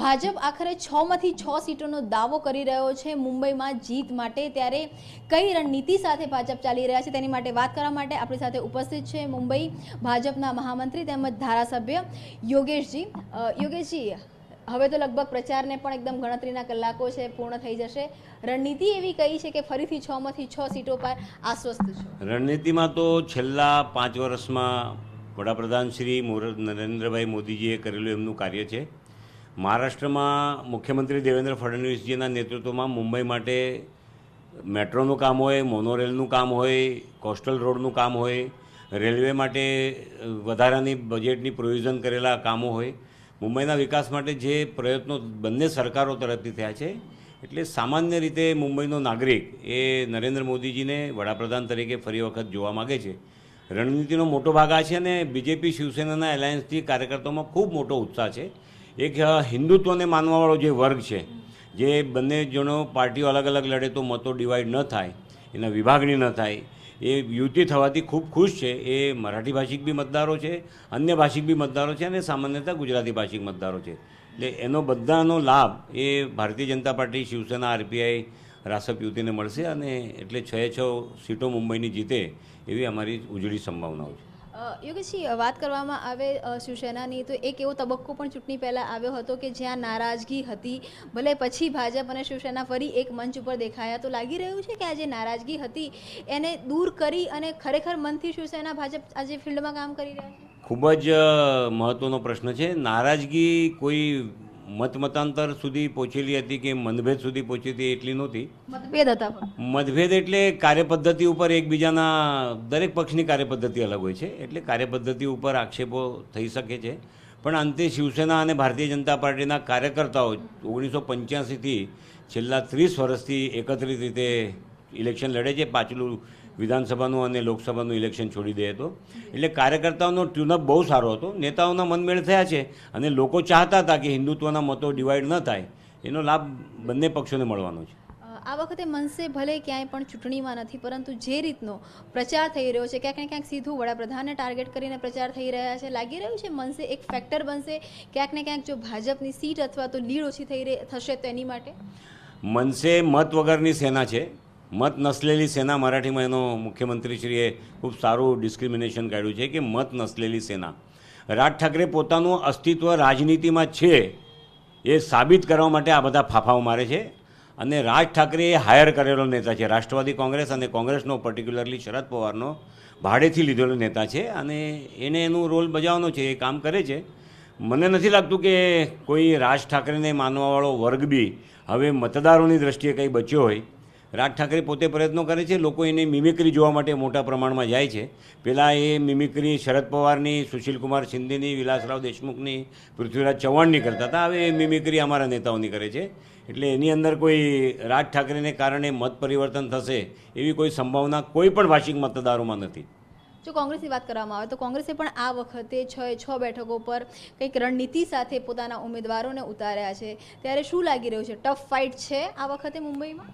ભાજપ આખરે 6માંથી 6 સીટોનો દાવો કરી રહ્યો છે મુંબઈમાં જીત માટે। ત્યારે કઈ રણનીતિ સાથે ભાજપ ચાલી રહ્યા છે તેની માટે વાત કરવા માટે આપણી સાથે ઉપસ્થિત છે મુંબઈ ભાજપના મહામંત્રી તેમજ ધારાસભ્ય યોગેશજી। યોગેશજી, હવે તો લગભગ પ્રચારને પણ એકદમ ગણતરીના કલાકો છે, પૂર્ણ થઈ જશે। રણનીતિ એવી કઈ છે કે ફરીથી 6માંથી 6 સીટો પર આશ્વસ્ત છો? રણનીતિમાં તો છેલ્લા 5 વર્ષમાં વડાપ્રધાન શ્રી નરેન્દ્રભાઈ મોદીજીએ કરેલું એમનું કાર્ય છે। મહારાષ્ટ્રમાં મુખ્યમંત્રી દેવેન્દ્ર ફડણવીસજીના નેતૃત્વમાં મુંબઈ માટે મેટ્રોનું કામ હોય, મોનોરેલનું કામ હોય, કોસ્ટલ રોડનું કામ હોય, રેલવે માટે વધારાની બજેટની પ્રોવિઝન કરેલા કામો હોય, મુંબઈના વિકાસ માટે જે પ્રયત્નો બંને સરકારો તરફથી થયા છે, એટલે સામાન્ય રીતે મુંબઈનો નાગરિક એ નરેન્દ્ર મોદીજીને વડાપ્રધાન તરીકે ફરી વખત જોવા માગે છે। રણનીતિનો મોટો ભાગ આ છે અને બીજેપી શિવસેનાના એલાયન્સથી કાર્યકર્તાઓમાં ખૂબ મોટો ઉત્સાહ છે। એક હિન્દુત્વને માનવાવાળો જે વર્ગ છે, જે બંને જણો પાર્ટીઓ અલગ અલગ લડે તો મતો ડિવાઈડ ન થાય, એના વિભાગણી ન થાય, એ યુતિ થવાથી ખૂબ ખુશ છે। એ મરાઠી ભાષિક બી મતદારો છે, અન્ય ભાષિક બી મતદારો છે અને સામાન્યતઃ ગુજરાતી ભાષિક મતદારો છે। એટલે એનો બધાનો લાભ એ ભારતીય જનતા પાર્ટી, શિવસેના, આરપીઆઈ, રાસપ યુતિને મળશે અને એટલે 6 સીટો મુંબઈની જીતે એવી અમારી ઉજળી સંભાવનાઓ છે। યોગેશજી, વાત કરવામાં આવે શિવસેનાની તો એક એવો તબક્કો પણ ચૂંટણી પહેલાં આવ્યો હતો કે જ્યાં નારાજગી હતી, ભલે પછી ભાજપ અને શિવસેના ફરી એક મંચ ઉપર દેખાયા। તો લાગી રહ્યું છે કે આ જે નારાજગી હતી એને દૂર કરી અને ખરેખર મનથી શિવસેના ભાજપ આજે ફિલ્ડમાં કામ કરી રહ્યા છે? ખૂબ જ મહત્ત્વનો પ્રશ્ન છે। નારાજગી કોઈ મતાંતર સુધી પહોંચેલી હતી કે મતભેદ સુધી પહોંચી હતી એટલી નહોતી। મતભેદ હતા, મતભેદ એટલે કાર્યપદ્ધતિ ઉપર એકબીજાના દરેક પક્ષની કાર્યપદ્ધતિ અલગ હોય છે, એટલે કાર્યપદ્ધતિ ઉપર આક્ષેપો થઈ શકે છે, પણ અંતે શિવસેના અને ભારતીય જનતા પાર્ટીના કાર્યકર્તાઓ 1985થી છેલ્લા 30 વર્ષથી એકત્રિત રીતે ઇલેક્શન લડે છે। પાછલું વિધાનસભાનું અને લોકસભાનું ઇલેક્શન છોડી દે તો એટલે કાર્યકર્તાઓનો ટ્યુનઅપ બહુ સારો હતો, નેતાઓના મનમેળ થયા છે અને લોકો ચાહતા હતા કે હિન્દુત્વના મતો ડિવાઈડ ન થાય, એનો લાભ બંને પક્ષોને મળવાનો છે। આ વખતે મનસે ભલે ક્યાંય પણ ચૂંટણીમાં નથી, પરંતુ જે રીતનો પ્રચાર થઈ રહ્યો છે, ક્યાંક ને ક્યાંક સીધું વડાપ્રધાનને ટાર્ગેટ કરીને પ્રચાર થઈ રહ્યા છે, લાગી રહ્યું છે મનસે એક ફેક્ટર બનશે ક્યાંક ને ક્યાંક જો ભાજપની સીટ અથવા તો લીડ ઓછી થશે તો એની માટે? મનસે મત વગરની સેના છે, મત નસલેલી સેના મરાઠીમાં એનો મુખ્યમંત્રીશ્રીએ ખૂબ સારું ડિસ્ક્રિમિનેશન કાઢ્યું છે કે મત નસલેલી સેના। રાજ ઠાકરે પોતાનું અસ્તિત્વ રાજનીતિમાં છે એ સાબિત કરવા માટે આ બધા ફાફાઓ મારે છે અને રાજ ઠાકરે એ હાયર કરેલો નેતા છે। રાષ્ટ્રવાદી કોંગ્રેસ અને કોંગ્રેસનો પર્ટિક્યુલરલી શરદ પવારનો ભાડેથી લીધેલો નેતા છે અને એને એનું રોલ બજાવવાનો છે, એ કામ કરે છે। મને નથી લાગતું કે કોઈ રાજ ઠાકરેને માનવાવાળો વર્ગ બી હવે મતદારોની દ્રષ્ટિએ કંઈ બચ્યો હોય। રાજ ઠાકરે પોતે પ્રયત્નો કરે છે, લોકો એને મિમિક્રી જોવા માટે મોટા પ્રમાણમાં જાય છે। પહેલાં એ મિમિક્રી શરદ પવારની, સુશીલકુમાર શિંદેની, વિલાસરાવ દેશમુખની, પૃથ્વીરાજ ચૌહાણની કરતા હતા, હવે એ મિમિક્રી અમારા નેતાઓની કરે છે। એટલે એની અંદર કોઈ રાજ ઠાકરેને કારણે મત પરિવર્તન થશે એવી કોઈ સંભાવના કોઈ પણ ભાષિક મતદારોમાં નથી। જો કોંગ્રેસની વાત કરવામાં આવે તો કોંગ્રેસે પણ આ વખતે 6 બેઠકો પર કંઈક રણનીતિ સાથે પોતાના ઉમેદવારોને ઉતાર્યા છે, ત્યારે શું લાગી રહ્યું છે? ટફ ફાઇટ છે આ વખતે મુંબઈમાં?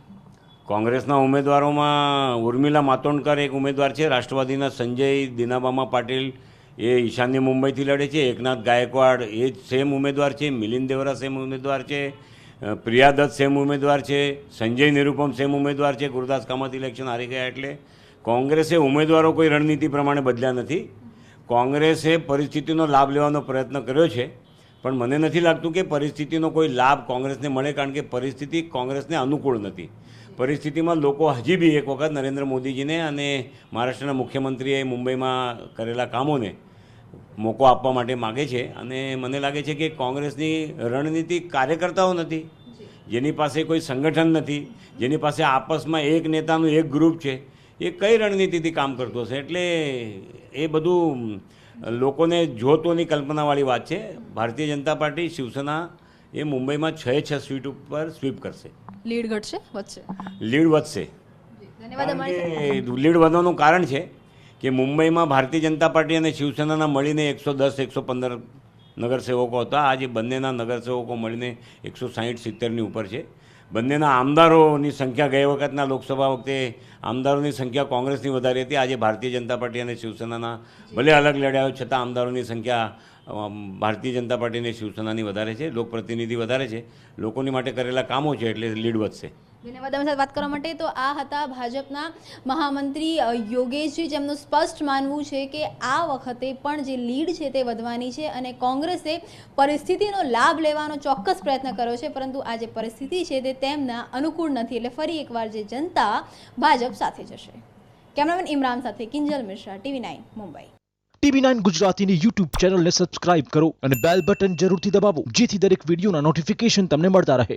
કોંગ્રેસના ઉમેદવારોમાં ઉર્મિલા માતોંડકર એક ઉમેદવાર છે, રાષ્ટ્રવાદીના સંજય દિનાબામા પાટીલ એ ઈશાન્ય મુંબઈથી લડે છે, એકનાથ ગાયકવાડ એ જ સેમ ઉમેદવાર છે, મિલિંદ દેવરા સેમ ઉમેદવાર છે, પ્રિયા દત્ત સેમ ઉમેદવાર છે, સંજય નિરુપમ સેમ ઉમેદવાર છે। ગુરદાસ કામત ઇલેક્શન હારી ગયા એટલે કોંગ્રેસે ઉમેદવારો કોઈ રણનીતિ પ્રમાણે બદલ્યા નથી। કોંગ્રેસે પરિસ્થિતિનો લાભ લેવાનો પ્રયત્ન કર્યો છે, પણ મને નથી લાગતું કે પરિસ્થિતિનો કોઈ લાભ કોંગ્રેસને મળે, કારણ કે પરિસ્થિતિ કોંગ્રેસને અનુકૂળ નથી। પરિસ્થિતિમાં લોકો હજી બી એક વખત નરેન્દ્ર મોદીજીને અને મહારાષ્ટ્રના મુખ્યમંત્રીએ મુંબઈમાં કરેલા કામોને મોકો આપવા માટે માગે છે અને મને લાગે છે કે કોંગ્રેસની રણનીતિ કાર્યકર્તાઓ નથી, જેની પાસે કોઈ સંગઠન નથી, જેની પાસે આપસમાં એક નેતાનું એક ગ્રુપ છે, એ કઈ રણનીતિથી કામ કરતો હશે? એટલે એ બધું લોકોને જોતોની કલ્પનાવાળી વાત છે। ભારતીય જનતા પાર્ટી, શિવસેના એ મુંબઈમાં 6 સીટ ઉપર સ્વીપ કરશે। લીડ ઘટશે, વધશે? લીડ વધશે। લીડ વધવાનું કારણ છે કે મુંબઈમાં ભારતીય જનતા પાર્ટી અને શિવસેનાના મળીને 110-115 નગરસેવકો હતા, આજે બંનેના નગરસેવકો મળીને 160-170ની ઉપર છે। બંનેના આમદારોની સંખ્યા ગઈ વખતના લોકસભા વખતે આમદારોની સંખ્યા કોંગ્રેસની વધારે હતી. આજે ભારતીય જનતા પાર્ટી અને શિવસેનાના ભલે અલગ લડ્યા હોય છતાં આમદારોની સંખ્યા ભારતીય જનતા પાર્ટી અને શિવસેનાની વધારે છે. લોકપ્રતિનિધિ વધારે છે. લોકોની માટે કરેલા કામો છે એટલે લીડ વધશે. ધન્યવાદ અમારી સાથે વાત કરવા માટે. તો આ હતા ભાજપના મહામંત્રી યોગેશજી, જેમનું સ્પષ્ટ માનવું છે કે આ વખતે પણ જે લીડ છે તે વધવાની છે અને કોંગ્રેસે પરિસ્થિતિનો લાભ લેવાનો ચોક્કસ પ્રયત્ન કર્યો છે, પરંતુ આ જે પરિસ્થિતિ છે તે તેમના અનુકૂળ નથી. એટલે ફરી એકવાર જે જનતા ભાજપ સાથે જશે. કેમેરામેન ઇમરાન સાથે કિંજલ મિશ્રા, TV9 મુંબઈ. TV9 ગુજરાતીની YouTube ચેનલને સબસ્ક્રાઇબ કરો અને બેલ બટન જરૂરથી દબાવો જેથી દરેક વિડીયોના નોટિફિકેશન તમને મળતા રહે.